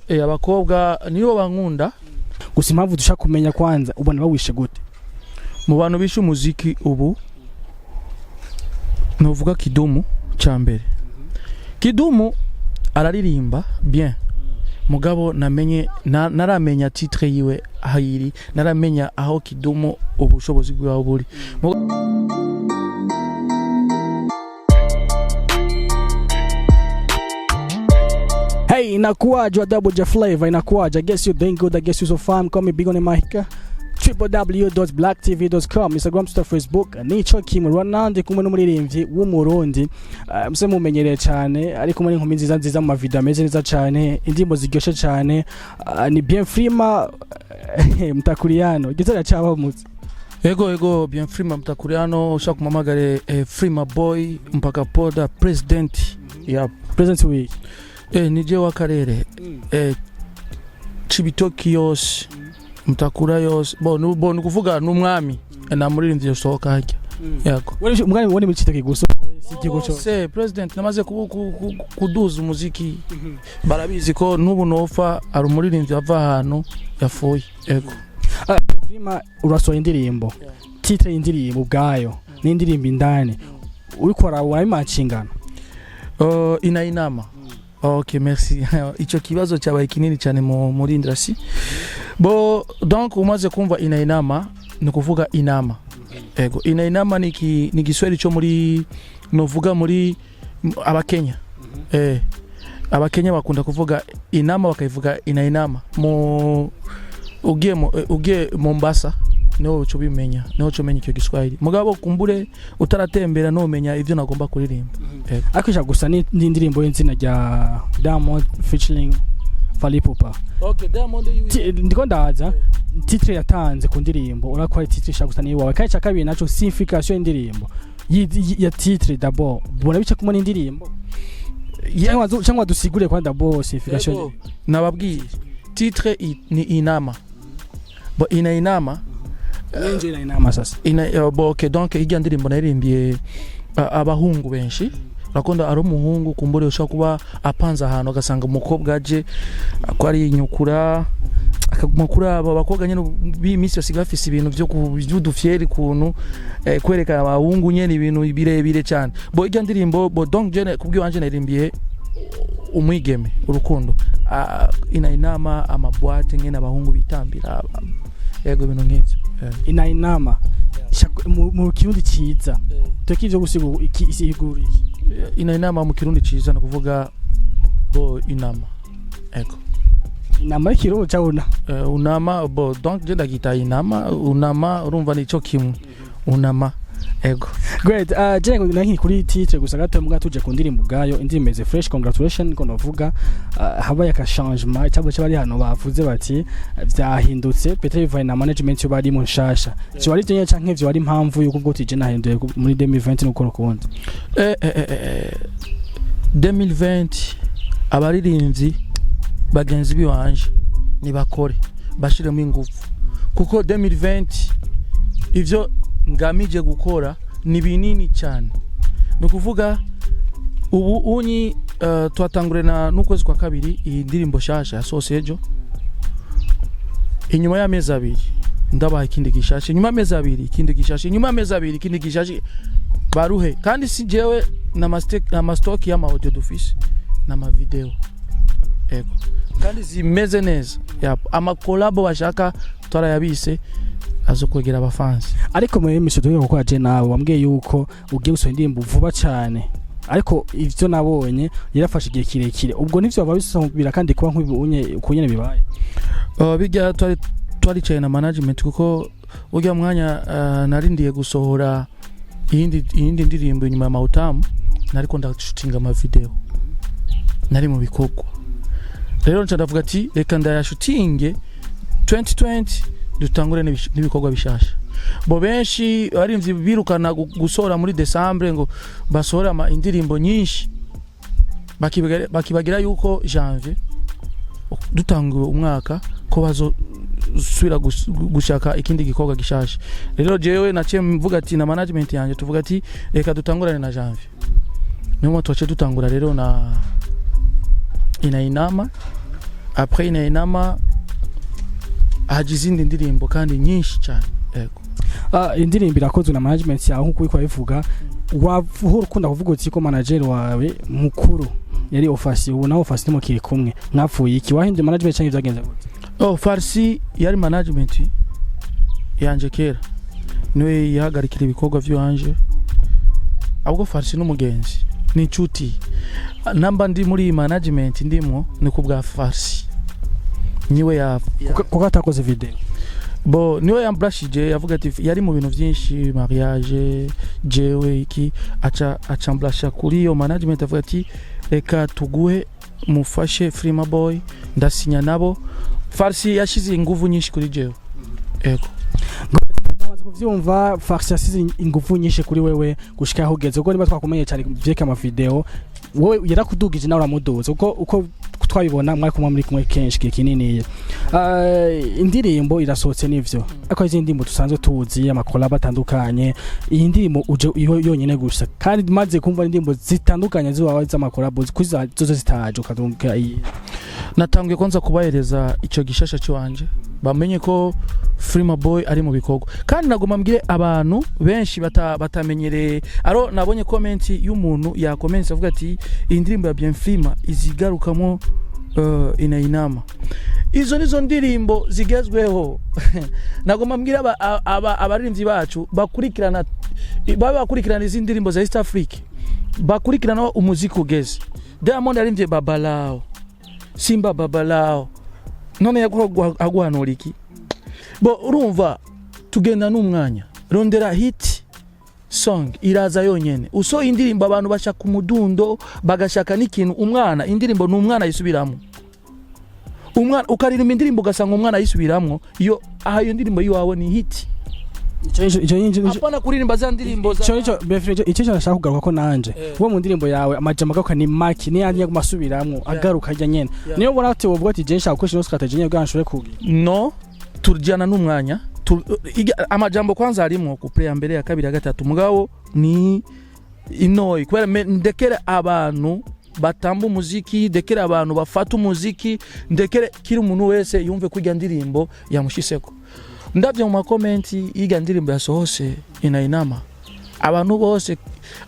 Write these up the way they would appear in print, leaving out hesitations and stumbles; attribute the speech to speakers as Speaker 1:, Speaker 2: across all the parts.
Speaker 1: abakobwa nibo bankunda
Speaker 2: gusa impamvu dushaka kumenya kwanza ubona bawishe gute
Speaker 1: mu bantu bishe umuziki ubu novuga KIDUM cyambere KIDUM araririmba bien mugabo namenye naramenya titre yiwe ahiri naramenya aho KIDUM ubushobozi bwawe buri
Speaker 2: Hey, inakuaje wa double J flavor inakuaje? I guess you're doing good. I guess you're so fine. Call me big on the mic. www.blacktv.com Instagram, Twitter, Facebook. Nico Kimurwanande kumwe n'umuririmbyi w'umurundi. Mse mumenyereye cyane ari kumwe n'inkumi nziza mu video ameze neza cyane. Indimbo ziryoshe cyane. Ni Bienv Freema mtakuriano. Gitara cyabamutse.
Speaker 1: Ego Bienv Freema mtakuriano ushaka kumamagare Freema boy mpaka poda president.
Speaker 2: Yeah, president we.
Speaker 1: Nije wa karere Chibitoki yose mtakura yose bo nukuvuga n'umwami na muririmbyi yosohoka hajya yako
Speaker 2: umwami wone mu Chibitoki guso sigigo cyo
Speaker 1: se president namaze kuduza umuziki barabizi ko nubu nofa ari umuririmbyi ava hano yafuye ego
Speaker 2: Freema urasohoye indirimbo titre y'indirimbo ubwayo n'indirimbo indani urikora wayimachingana
Speaker 1: inainama. Ok, merci. Ico kibazo cyabaye kinini cyane muri industry. Bo donc umaze kumva inainama ni kuvuga inama. Ego, inainama ni Kiswahili cyo muri novuga muri abakenya. Abakenya bakunda kuvuga inama bakayivuga inainama. Ugiye Mombasa no cyo bimenya no cyo menya icyo Kiswahili mugabo kumbure utaratembera no menya ivyo nagomba kuririmba
Speaker 2: akisha gusa n'indirimbo y'inzina rya Diamond featuring Falipupa.
Speaker 1: Okay, Diamond
Speaker 2: ndiko ndaza titre yatanze ku ndirimbo urakora titre sha gusa ni wawe kandi cyakabiri naco signification y'indirimbo ya titre d'abord bona bice kumwe n'indirimbo cyangwa dusigure kwa d'abord signification
Speaker 1: nababwiye titre ni inama bo inainama
Speaker 2: Nenje inama sasa.
Speaker 1: Okay, donc ijya ndirimbo naririmbiye abahungu benshi. Rakonda ari umuhungu kumbure ushaka kuba apanza ahantu agasanga umukobwa aje ko ari inyukura akamakura aba bakobwa nyene bimisi basigafise ibintu byo kudufyeri kuntu kwerekana abahungu nyene ibintu birebire cyane. Bo ijya ndirimbo bo donc je kubwi wanje naririmbiye umwigeme urukundo inainama amabwate nyene abahungu bitambira yego ibintu nk'ibyo
Speaker 2: inainama mu kirundi ciza tukivyo gusigura isiguriye
Speaker 1: inainama mu kirundi ciza no kuvuga bo inama ego
Speaker 2: inama y'ikiro cyabona
Speaker 1: unama bo donc je ndagita inama unama urumva nico kimwe unama ego
Speaker 2: great je ngo kuri titre gusa gato mbwa tuje ku ndirimbo bwayo indimeze fresh congratulations ko novuga habaye aka changement cyabo cyabari hano bavuze bati byahindutse peut-être bivaye na management yo bari mu nshasha cyo bari tenya canke ivyo bari impamvu yuko ubwo tije nahinduye muri 2020 nuko rukundi
Speaker 1: 2020 abaririmbyi bagenzi biwanje ni bakore bashiremo ingufu kuko 2020 ivyo ngamije gukora ni binini cyane no kuvuga ubu unyi twatangure na n'ukwezi kwa kabiri iyi ndirimbo shasha ya Sosejo inyuma ya mezi abiri ndabaha ikindi gishashe inyuma amezi abiri ikindi gishashe inyuma amezi abiri ikindi gishashe baruhe kandi si jewe na mastock ya audio dufise na ma video ego kandi zimeze neza ama collab bashaka twarayabise azokwegera abafansi
Speaker 2: ariko muri emission yo kwa je nawe wambwiye yuko ugiye gusohora indirimbo vuba cyane ariko ivyo nabonye yarafashe igihe kirekire ubwo nivyo babisubira kandi kuba nk'ubunye kunyene bibaye
Speaker 1: bijya twari na management kuko ujya mwanya narindiye gusohora iyindi ndirimbo nyuma ya Mautamu nariko ndashootinga ama video nari mu bikoko rero ndavuga ati reka ndayashootinge 2020 dutangure n'ibikorwa bishasha bo benshi barimvye birukana gusora muri December ngo basora indirimbo nyinshi bakibagira yuko janvier dutanguye umwaka ko bazosubira gushaka ikindi gikorwa gishasha rero jewe naciye mvuga ati na management yanje tuvuga ati reka dutangurane na janvier niyo twace dutangura rero na inainama après inama haje izindi ndirimbo kandi nyinshi cyane yego.
Speaker 2: Indirimbo irakozwe na management yawe nkuko uko bivuga, wavuhura ukunda kuvuga uti ko manager wawe nkuru yari ofasi, ubu nawe ofasi nimo kiri kumwe, mwapfuye iki? Wahinduye management cyangwa byagenze gute? Farsi
Speaker 1: yari management yanje kera, niwe yahagarikira ibikorwa by'anje, ahubwo Farsi n'umugenzi ni inshuti, namba ndi muri management ndimo ni kubwa Farsi, niwe ya
Speaker 2: kuko atakoze video
Speaker 1: bo, niwe yambrashije yavuga ati yari mu bintu byinshi, mariage jewe iki, aca mblasha kuri yo management avuga ati reka tuguhe mufashe Freema boy, ndasinya nabo. Farsi yashize ingufu nyinshi kuri jewe yego.
Speaker 2: Ngamaze kuvyumva Farsi yasize ingufu nyinshi kuri wewe gushika aho ugeze, ubwo niba twakumenye cyane vyeka ama video wowe yarakudugije nawe uramuduza uko twabibona mwari kumwe muri kumwe kenshi kinini. Indirimbo irasohotse nivyo, ariko izindi ndimbo tusanzwe tuzi amakola batandukanye, iyi ndimbo uje yonyene gusa, kandi maze kumva indimbo zitandukanye ziwawe z'amakola kuza zozo zitaje ukadunga.
Speaker 1: Natangiye kwanza kubahereza ico gishasha cyanje bamenye ko Freema boy ari mu bikorwa, kandi nagoma mbwire abantu benshi batamenyereye. Aro nabonye comment y'umuntu ya comment avuga ati indirimbo ya Bienv Freema izigarukamo inama. Izo nizo ndirimbo zigezweho. Nagoma mbwira abaririmbyi bacu bakurikirana izi ndirimbo za East Africa, bakurikirana umuziki ugeze. Diamond arimbye babalao, Simba babalao, none yakora agwanura iki? Bo urumva tugenda n'umwanya, rondera hit song iraza yonyene. Uso indirimbo abantu bashaka umudundo, bagashaka n'ikintu. Umwana indirimbo n'umwana yisubiramo, umwana ukaririmba indirimbo ugasanga umwana yisubiramo, iyo iyo ndirimbo yiwawe ni hit. Apana kuririmba za ndirimbo za
Speaker 2: icyo nashaka kugaruka ko nanje wo mu ndirimbo yawe amajambo garuka ni maki ni yandi gumasubiramo agaruka ajya nyene. Niyo ubona ati wovuga ati je nshaka gukoresha no strategy nye bwanshore kugira
Speaker 1: no turjana n'umwanya amajambo kwanza arimo ku play mbere ya kabiri ya gatatu mugabo ni inoyi kwera ndekere abantu batamba umuziki, ndekere abantu bafata umuziki, ndekere kiri umuntu wese yumve kujya ndirimbo yamushiseko. Ndavye mu comment yiga ndirimbo yasohose inama, abantu bose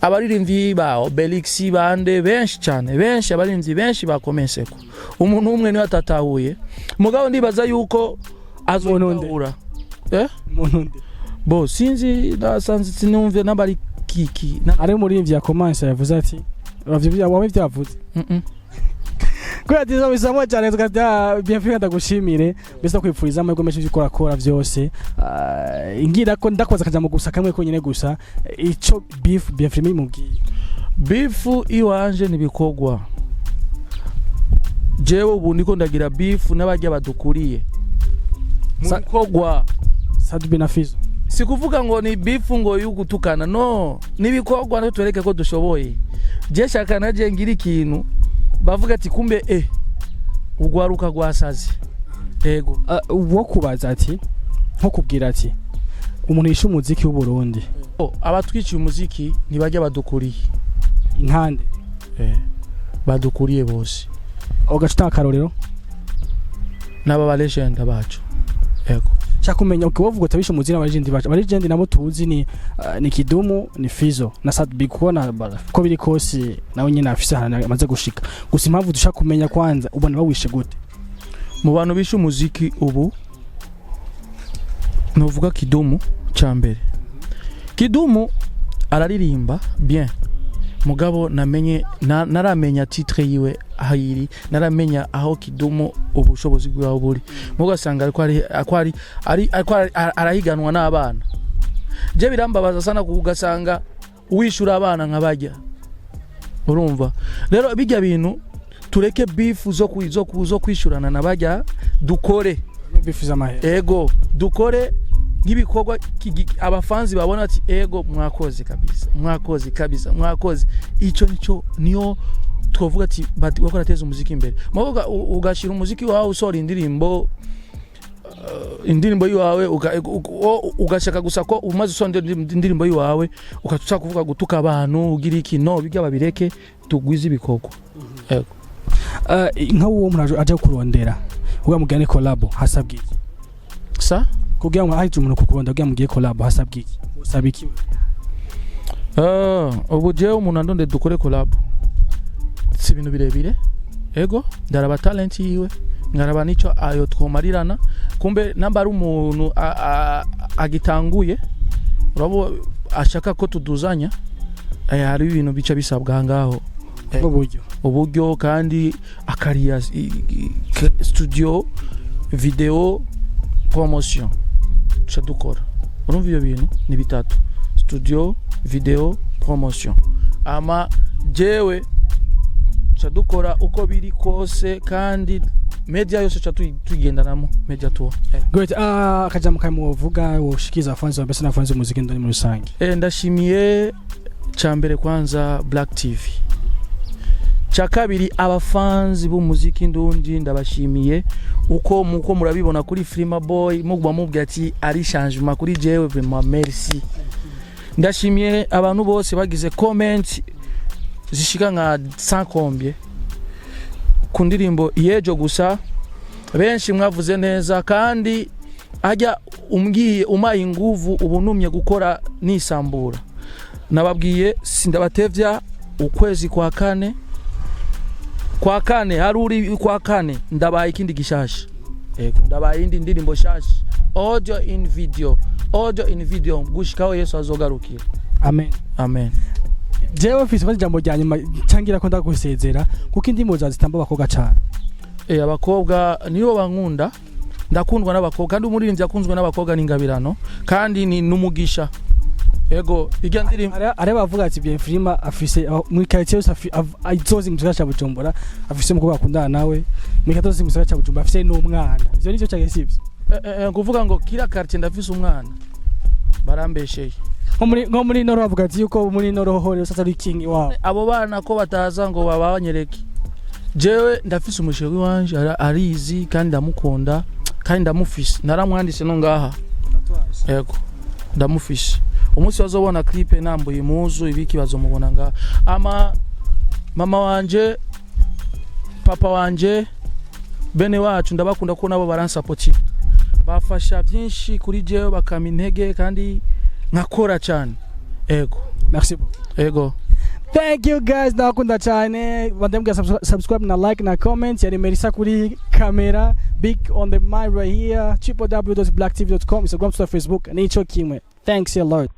Speaker 1: abaririmvyi ba Belix bande benshi cyane, benshi abarimvyi benshi bakomenseko. Umuntu umwe ni atatahuye mugabo ndibaza yuko azonondura
Speaker 2: munonde
Speaker 1: bo sinzi nasanze sinumve nabari kiki
Speaker 2: ari muri ivya commence yavuze ati ravyo wawe byavuze kwa tizo bisamo cyane tukata Bienv Freema ndagushimire bese kwipfuriza amahirwe menshi ukora kora vyose. Ingira ko ndakoza kaja mu gusa kamwe ko nyine gusa ico Bienv Freema imubwiye
Speaker 1: beef iwanje nibikogwa jewe ubu ndiko ndagira beef n'abajya badukuriye mukogwa
Speaker 2: Sadbi na Fizzo.
Speaker 1: Sikuvuga ngo ni beef ngo yugutukana, no nibikogwa no twereke ko dushoboye. Je shaka naje ngira ikintu bavuga ati kumbe ugwaruka gwasaze ego
Speaker 2: wo kubaza ati nko kubwira ati umuntu yishe umuziki w'u Burundi
Speaker 1: abatwiciye umuziki ntibajya badukuriye
Speaker 2: inkande
Speaker 1: badukuriye bose
Speaker 2: ugashita akarorero
Speaker 1: naba legend bacu ego
Speaker 2: chakumenya ukiwavuga tabisha muzina abajendi bacu abajendi nabo tuzi ni KIDUM ni Fizzo na Sadbi kubona ko biri kose nawe nyine afise hana amaze gushika gusa impamvu dushaka kumenya kwanza ubona bawishe gute
Speaker 1: mu bantu bishe umuziki ubu novuga KIDUM cyambere. KIDUM araririmba bien mugabo namenye naramenya titre yiwe ahiri, naramenya aho KIDUM ubushobozi bwawe buri mugasanga ari arahiganwa n'abana. Je birambabaza sana kugasanga wishura abana nkabajya urumva. Rero bijya bintu tureke beef zo kwishurana nabajya, dukore
Speaker 2: beef z'amahe
Speaker 1: ego dukore nk'ibikorwa abafanzi babona ati ego mwakoze kabisa ico niyo twovuga ati bakora teza umuziki imbere. Mavuga ugashira umuziki wawe usora indirimbo yiwawe ugashaka gusa ko umaze usonde indirimbo yiwawe ukatusa kuvuga gutuka abantu ugira iki, no bijya babireke tugwiza ibikorwa ego.
Speaker 2: nka uwo umuntu aje kurondera uga mugane collab hasabwe iki
Speaker 1: sa
Speaker 2: kugira ngo ahije umuntu kukurondera uga mugiye collab hasabwe iki usaba iki
Speaker 1: ubu jewe umuntu andonde dukore collab si ibintu birebire ego ndaraba talent yiwe ngaraba nico ayo twomarirana kumbe namba ari umuntu agitanguye urabo ashaka ko tuduzanya hari ibintu bica bisabwa ngaho uburyo kandi akariya studio video promotion dukora urumva iyo bintu ni bitatu studio video promotion ama jewe dukora uko biri kose kandi media yose tugendanamo media tour
Speaker 2: great akajambo kamuvuga ushikiza fans wa bese na fans umuziki ndani mu rusange
Speaker 1: ndashimiye cyambere kwanza Black TV cha kabiri abafans b'umuziki ndundi ndabashimiye uko muko murabibona kuri Freema boy mugwa mubwira ati ari changement kuri jewe vraiment merci ndashimiye abantu bose bagize comment zishika nka 100 combien ku ndirimbo yejo gusa benshi mwavuze neza kandi ajya umbwiye umaye inguvu ubunumye gukora nisambura nababwiye sindabatevya ukwezi kwa kane haruri kwa kane ndabaye ikindi gishasha ndabaye indi ndirimbo shasha audio in video gushikaho Yesu azogarukira amen
Speaker 2: jewe Fizzo jambo ryanyuma cangira ko ndagusezera kuko indimo zazitamba bakoga cyane
Speaker 1: abakobwa nibo bankunda ndakundwa n'abakobwa kandi umuririmbyi yakunzwe n'abakobwa n'ingabirano kandi ni numugisha ego irya ndirimbo
Speaker 2: areba avuga ati Bienv Freema afise muri quartier yose azozi mu gisagara cya Bujumbura afise umukobwa akundana nawe muri quartier mu gisagara cya Bujumbura afise n'umwana ivyo nicyo cyage sivyo
Speaker 1: kuvuga ngo kila quartier ndafise umwana barambesheye
Speaker 2: nko muri noro bavuga ati yuko muri noro hore sasa ari king wao
Speaker 1: abo bana ko bataza ngo babanyereke jewe ndafise umushewe wanje arizi kandi ndamukunda kandi ndamufise naramwandise no ngaha yego ndamufise umunsi wazobona clip nambuye muzu ibiki bazomubona ngaha ama mama wanje papa wanje bene wacu ndabakunda ko nabo baransupport bafasha byinshi kuri jewe bakama intege kandi nakora cyane ego
Speaker 2: merci beaucoup
Speaker 1: ego
Speaker 2: thank you guys nakunda cyane bandemga subscribe na like na comment yari Melissa kuri camera big on the mic right here www.blacktv.com Instagram, Facebook nico kimwe thanks a lot.